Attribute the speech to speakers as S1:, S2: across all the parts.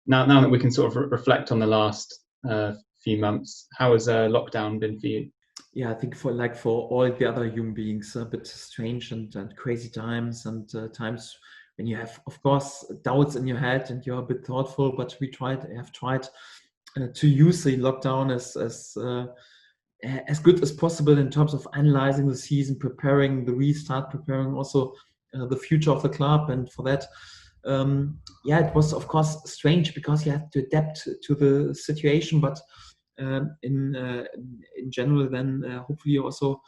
S1: Now that we can sort of reflect on the last few months, how has lockdown been for you?
S2: Yeah, I think for all the other human beings, a bit strange and crazy times, and times when you have, of course, doubts in your head and you're a bit thoughtful. But have tried to use the lockdown as good as possible in terms of analyzing the season, preparing the restart, preparing also the future of the club. And for that, yeah, it was of course strange because you have to adapt to the situation, but in general, then hopefully also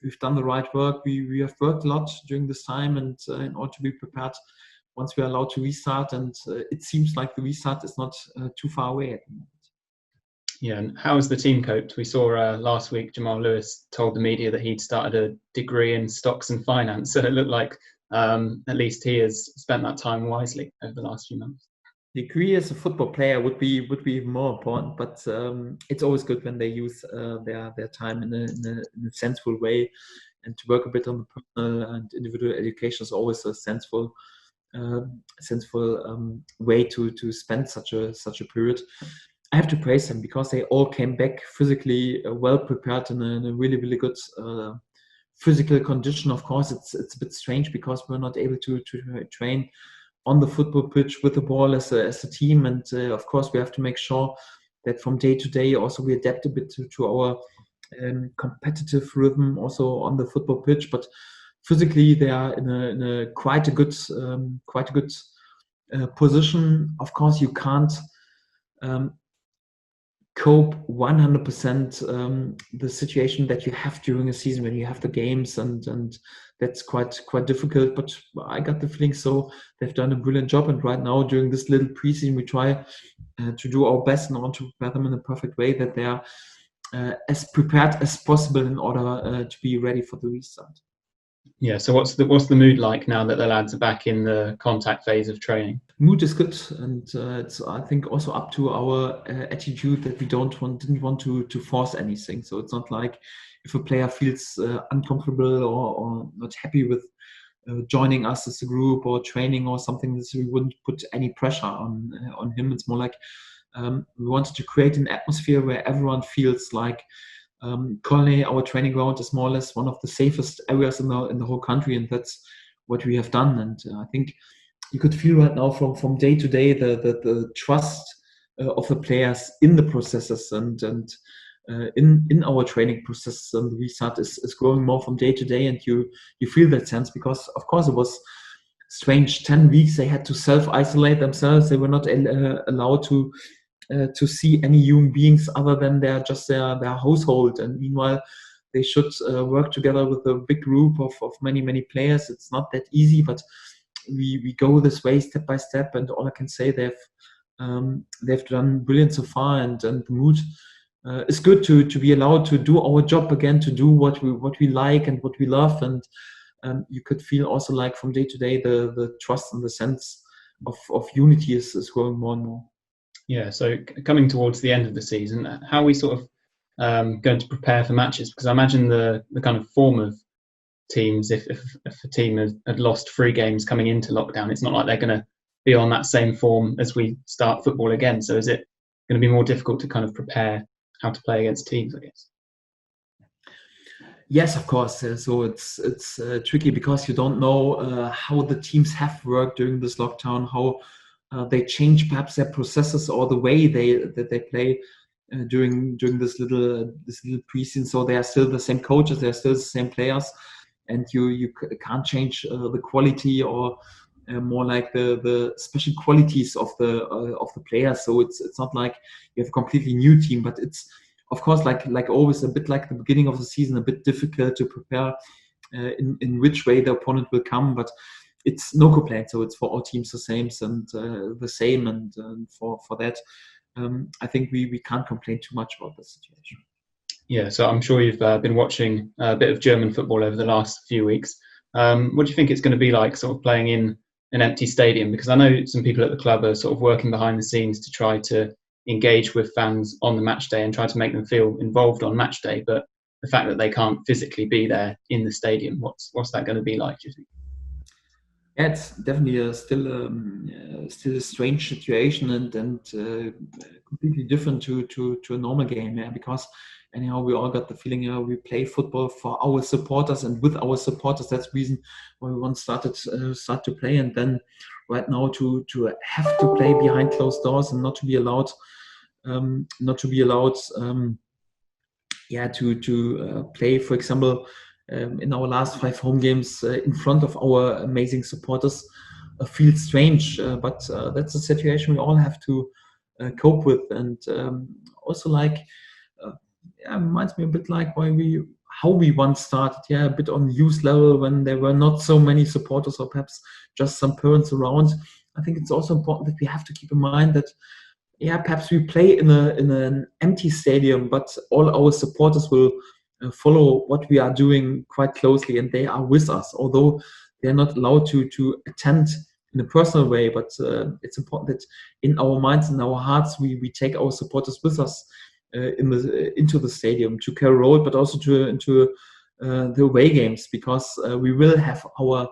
S2: we've done the right work. We have worked a lot during this time, and in order to be prepared once we are allowed to restart. And it seems like the restart is not too far away at the moment.
S1: Yeah, and how has the team coped? We saw last week Jamal Lewis told the media that he'd started a degree in stocks and finance, so it looked like at least he has spent that time wisely over the last few months.
S2: Degree as a football player would be even more important, but it's always good when they use their time in a sensible way, and to work a bit on the personal and individual education is always a sensible way to spend such a period. I have to praise them because they all came back physically well prepared in a really good physical condition. Of course, it's a bit strange because we're not able to train on the football pitch with the ball as a team, and of course we have to make sure that from day to day also we adapt a bit to our competitive rhythm also on the football pitch. But physically they are in a quite a good position. Of course, you can't cope 100% the situation that you have during a season when you have the games, and that's quite difficult. But I got the feeling so they've done a brilliant job, and right now during this little preseason we try to do our best in order to prepare them in a perfect way, that they are as prepared as possible in order to be ready for the restart.
S1: Yeah, so what's the mood like now that the lads are back in the contact phase of training?
S2: Mood is good, and it's I think also up to our attitude that we didn't want to force anything. So it's not like if a player feels uncomfortable or not happy with joining us as a group or training or something, so we wouldn't put any pressure on him. It's more like we wanted to create an atmosphere where everyone feels like Colney, our training ground, is more or less one of the safest areas in the whole country, and that's what we have done. And I think you could feel right now from day to day the trust of the players in the processes and in our training process. And the restart is growing more from day to day, and you feel that sense, because of course it was strange. 10 weeks they had to self-isolate themselves. They were not allowed to see any human beings other than their household, and meanwhile they should work together with a big group of many players. It's not that easy, but we go this way step by step, and all I can say, they've done brilliant so far, and the mood is good to be allowed to do our job again, to do what we like and what we love. And you could feel also like from day to day the trust and the sense of unity is growing more and more.
S1: Yeah, so coming towards the end of the season, how are we sort of going to prepare for matches? Because I imagine the kind of form of teams, if a team had lost 3 games coming into lockdown, it's not like they're going to be on that same form as we start football again. So is it going to be more difficult to kind of prepare how to play against teams, I guess?
S2: Yes, of course. So it's tricky because you don't know how the teams have worked during this lockdown, how they change perhaps their processes or the way that they play during this little preseason. So they are still the same coaches, they are still the same players, and you can't change the quality or more like the special qualities of the players. So it's not like you have a completely new team, but it's of course like always a bit like the beginning of the season, a bit difficult to prepare in which way the opponent will come. But it's no complaint. So it's for all teams the same, and for that, I think we can't complain too much about the situation.
S1: Yeah, so I'm sure you've been watching a bit of German football over the last few weeks. What do you think it's going to be like sort of playing in an empty stadium? Because I know some people at the club are sort of working behind the scenes to try to engage with fans on the match day and try to make them feel involved on match day. But the fact that they can't physically be there in the stadium, what's that going to be like, do you think?
S2: Yeah, it's definitely still a strange situation, and completely different to a normal game. Yeah, because anyhow we all got the feeling, we play football for our supporters and with our supporters. That's the reason why we once start to play, and then right now to have to play behind closed doors and not to be allowed, not to be allowed. Yeah, to play, for example, in our last 5 home games in front of our amazing supporters feels strange, but that's a situation we all have to cope with. And also, like, uh, yeah, reminds me a bit like how we once started, yeah, a bit on youth level when there were not so many supporters or perhaps just some parents around. I think it's also important that we have to keep in mind that, yeah, perhaps we play in an empty stadium, but all our supporters will follow what we are doing quite closely, and they are with us, although they're not allowed to attend in a personal way. But it's important that in our minds and our hearts, we take our supporters with us into the stadium to Carrow Road, but also to into the away games, because we will have our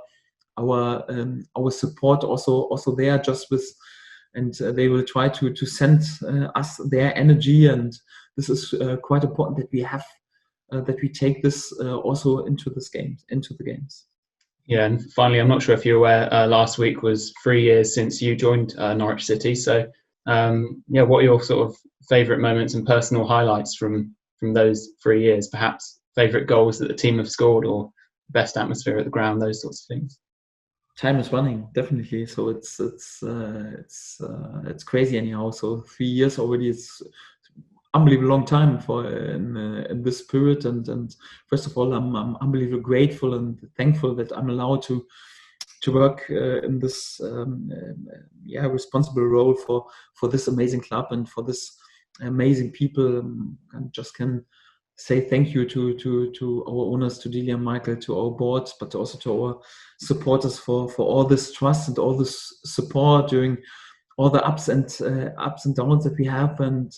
S2: support also there, just with, and they will try to send us their energy. And this is quite important that we have that we take this also into the games.
S1: Yeah, and finally, I'm not sure if you're aware, last week was 3 years since you joined Norwich City. So, yeah, what are your sort of favourite moments and personal highlights from those 3 years? Perhaps favourite goals that the team have scored, or best atmosphere at the ground, those sorts of things.
S2: Time is running, definitely. So it's crazy anyhow. So 3 years already is unbelievably long time for in this period. And first of all, I'm unbelievably grateful and thankful that I'm allowed to work in this yeah, responsible role for this amazing club and for this amazing people. And just can say thank you to our owners, to Delia and Michael, to our board, but also to our supporters for all this trust and all this support during all the ups and downs that we have. And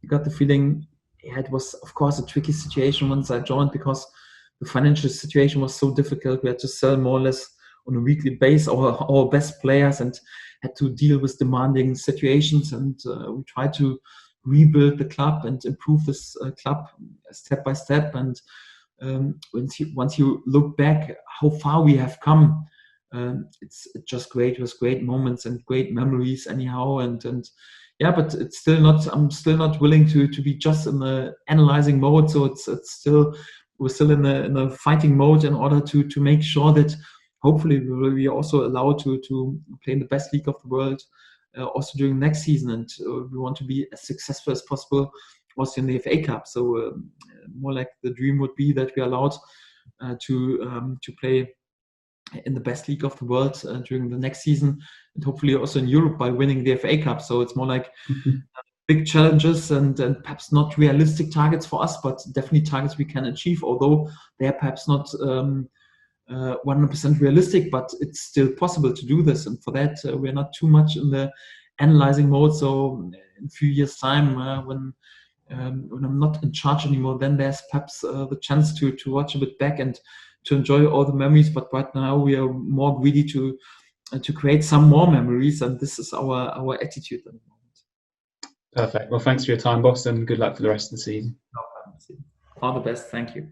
S2: you got the feeling, yeah, it was of course a tricky situation once I joined, because the financial situation was so difficult. We had to sell more or less on a weekly basis our best players, and had to deal with demanding situations. And we tried to rebuild the club and improve this club step by step. And once you look back how far we have come, it's just great. It was great moments and great memories anyhow. And yeah, but it's still not. I'm still not willing to be just in the analyzing mode. So it's still, we're still in a fighting mode in order to make sure that hopefully we will be also allowed to play in the best league of the world also during next season. And we want to be as successful as possible also in the FA Cup. So more like the dream would be that we are allowed to play in the best league of the world during the next season, and hopefully also in Europe by winning the FA Cup. So it's more like big challenges and perhaps not realistic targets for us, but definitely targets we can achieve, although they are perhaps not 100% realistic, but it's still possible to do this. And for that, we're not too much in the analyzing mode. So in a few years' time, when I'm not in charge anymore, then there's perhaps the chance to watch a bit back and to enjoy all the memories. But right now we are more greedy to create some more memories, and this is our attitude at the moment.
S1: Perfect. Well, thanks for your time, boss, and good luck for the rest of the season.
S2: All the best. Thank you.